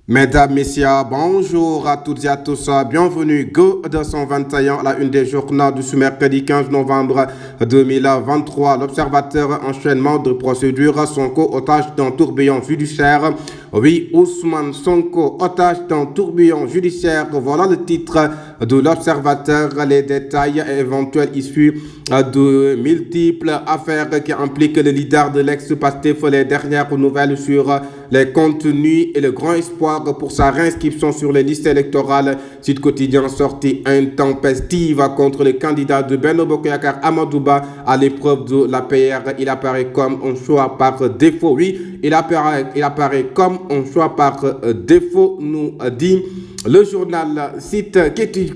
Mesdames, Messieurs, bonjour à toutes et à tous. Bienvenue, Go 221, la une des journaux du ce mercredi 15 novembre 2023. L'observateur enchaînement de procédures, Sonko otage d'un tourbillon judiciaire. Oui, Ousmane Sonko otage d'un tourbillon judiciaire. Voilà le titre de l'observateur. Les détails éventuels issus de multiples affaires qui impliquent le leader de l'ex-Pastef. Les dernières nouvelles sur les contenus et le grand espoir pour sa réinscription sur les listes électorales. Sud Quotidien sorti intempestive contre le candidat de Benno Bokk Yakaar Amadou Ba à l'épreuve de l'APR. Il apparaît comme un choix par défaut. Oui, il apparaît comme un choix par défaut, nous dit le journal. Site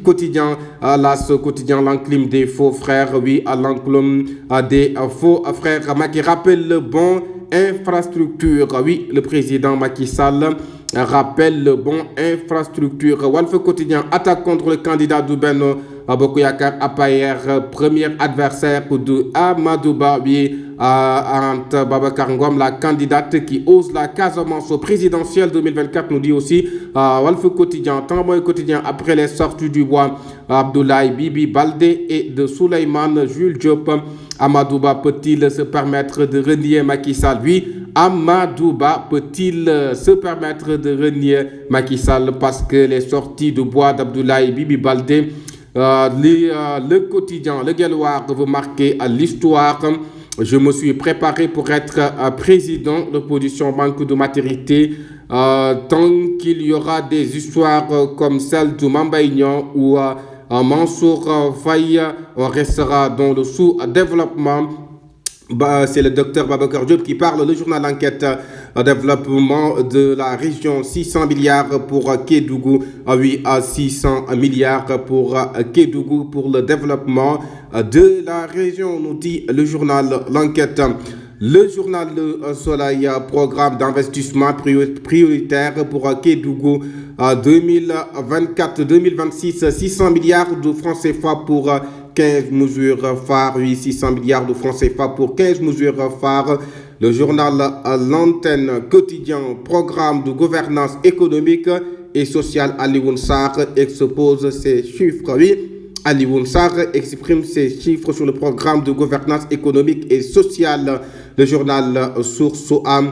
quotidien, ce quotidien, l'enclume des faux frères, oui, à l'enclume des faux frères, qui rappelle le bon infrastructure. Oui, le président Macky Sall rappelle le bon infrastructure. Walf Quotidien, attaque contre le candidat du Benno Bokk Yakaar APR, premier adversaire de Amadou Ba, oui, Anta Babacar Ngom, la candidate qui ose la Casamance présidentielle 2024, nous dit aussi Walf Quotidien. Témoin Quotidien, après les sorties du bois, Abdoulaye Bibi Baldé et de Souleymane Jules Diop, Amadou Ba peut-il se permettre de renier Macky Sall? Oui, Amadou Ba peut-il se permettre de renier Macky Sall parce que les sorties de bois d'Abdoulaye Bibi Baldé, le quotidien, le Guelwaar veut marquer l'histoire. Je me suis préparé pour être président. L'opposition manque de maturité. Tant qu'il y aura des histoires comme celle de Mame Mbaye Niang ou Mansour Faye, on restera dans le sous-développement. C'est le docteur Babacar Diop qui parle. Le journal Enquête, développement de la région, 600 milliards pour Kédougou. Oui, 600 milliards pour Kédougou pour le développement de la région, nous dit le journal L'Enquête. Le journal Le Soleil, programme d'investissement prioritaire pour Kédougou 2024-2026, 600 milliards de francs CFA pour 15 mesures phares. Oui, 600 milliards de francs CFA pour 15 mesures phares. Le journal L'Antenne quotidien, programme de gouvernance économique et sociale. Alioune Sarr expose ses chiffres. Oui, Alioune Sarr exprime ses chiffres sur le programme de gouvernance économique et sociale. Le journal Source A,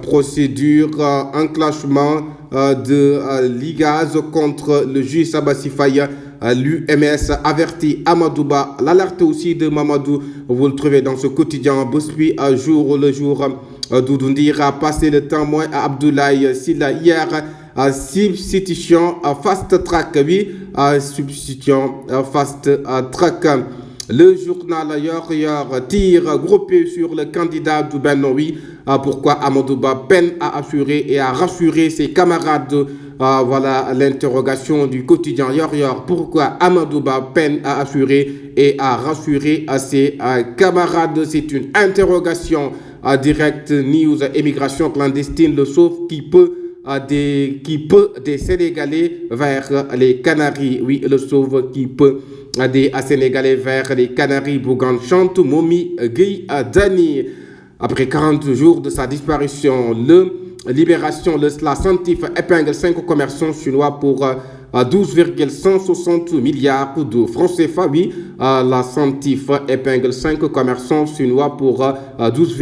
procédure enclenchement de l'IGAZ contre le juge Sabassi Faye. L'UMS avertit Amadou Ba. L'alerte aussi de Mamadou, vous le trouvez dans ce quotidien. Bospi jour le jour. Doudou Ndir a passé le témoin à Abdoulaye Sylla hier. Substitution fast track, oui, substitution fast track. Le journal Yor tire gros pied sur le candidat du Benno. Oui, pourquoi Amadou Ba peine à assurer et à rassurer ses camarades. Voilà l'interrogation du quotidien Yor. Pourquoi Amadou Ba peine à assurer et à rassurer à ses camarades? C'est une interrogation. Direct News, immigration clandestine, le sauve qui peut des Sénégalais vers les Canaries. Oui, le sauve qui peut des Sénégalais vers les Canaries. Bougane chante Momi Gueye Dany. Après 40 jours de sa disparition, Libération, la Santif épingle 5 commerçants chinois pour 12,160 milliards de francs CFA. Oui, la Santif épingle 5 commerçants chinois pour 12,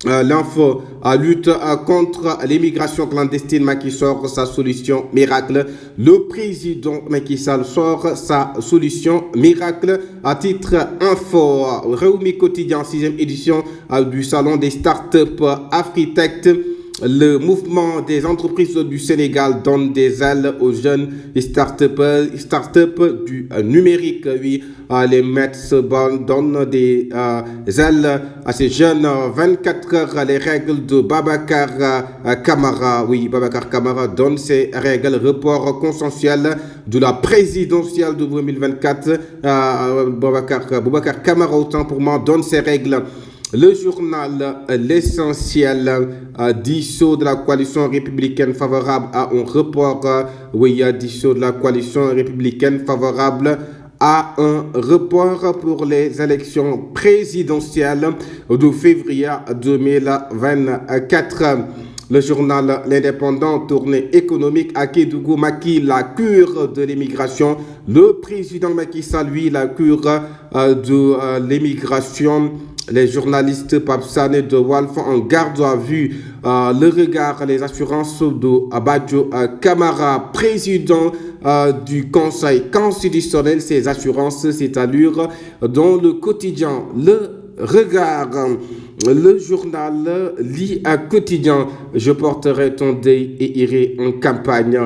l'info lutte contre l'immigration clandestine. Macky sort sa solution miracle. Le président Macky Sall sort sa solution miracle. À titre info, Rewmi Quotidien, 6e édition du salon des startups Afritech. Le mouvement des entreprises du Sénégal donne des ailes aux jeunes start-up du numérique. Oui, les Mets donnent des ailes à ces jeunes. 24 heures, les règles de Babacar Camara. Oui, Babacar Camara donne ses règles. Report consensuel de la présidentielle de 2024. Babacar Camara, autant pour moi, donne ses règles. Le journal L'Essentiel, dissous de la coalition républicaine favorable à un report. Oui, dissous de la coalition républicaine favorable à un report pour les élections présidentielles de février 2024. Le journal L'Indépendant, tournée économique à Kédougou, Macky, la cure de l'immigration. Le président Macky Sall, lui, la cure de l'immigration. Les journalistes Papsane de Walf en garde à vue. Le regard, les assurances de Abadjo Camara, président du Conseil constitutionnel. Ces assurances, cette allure dans le quotidien. Le regard, le journal lit un quotidien. Je porterai ton deuil et irai en campagne.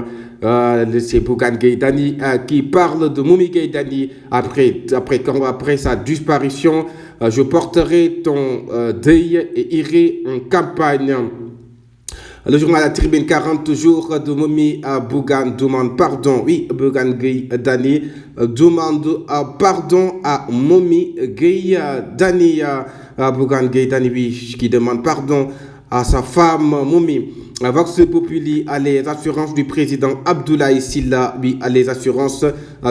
C'est Bougane Gueye Dany qui parle de Momy Gueye Dany après sa disparition. Je porterai ton deuil et irai en campagne. Le journal La Tribune, 40 jours de Momy Bougane demande pardon. Oui, Bougane Gueye Dany demande pardon à Momy Gueye Dany. Bougane Gueye Dany, oui, qui demande pardon à sa femme Momy. Vox Populi à les assurances du président Abdoulaye Sylla, oui, à les assurances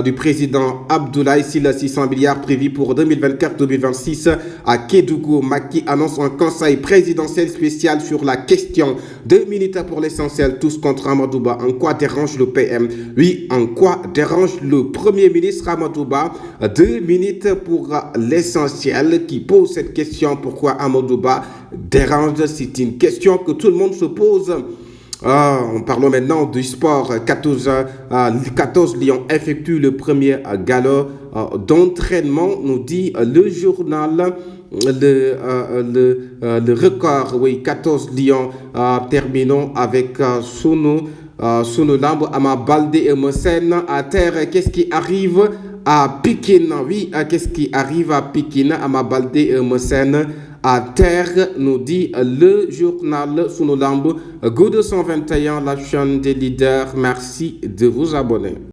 du président Abdoulaye Sylla, 600 milliards prévus pour 2024-2026 à Kédougou. Macky annonce un conseil présidentiel spécial sur la question. 2 minutes pour l'essentiel, tous contre Amadou Ba. En quoi dérange le PM? Oui, en quoi dérange le Premier ministre Amadou Ba? 2 minutes pour l'essentiel qui pose cette question. Pourquoi Amadou Ba dérange? C'est une question que tout le monde se pose. Parlons maintenant du sport. 14 Lions effectuent le premier galop d'entraînement, nous dit le journal. Le record, oui, 14 Lions. Terminons avec Sunu Lamb, Ama Baldé et Mosène à terre. Qu'est-ce qui arrive à Pékin? Oui, qu'est-ce qui arrive à Pékin? Ama Baldé et Mosène à terre, nous dit le journal Sunu Lamb. Go 221, la chaîne des leaders. Merci de vous abonner.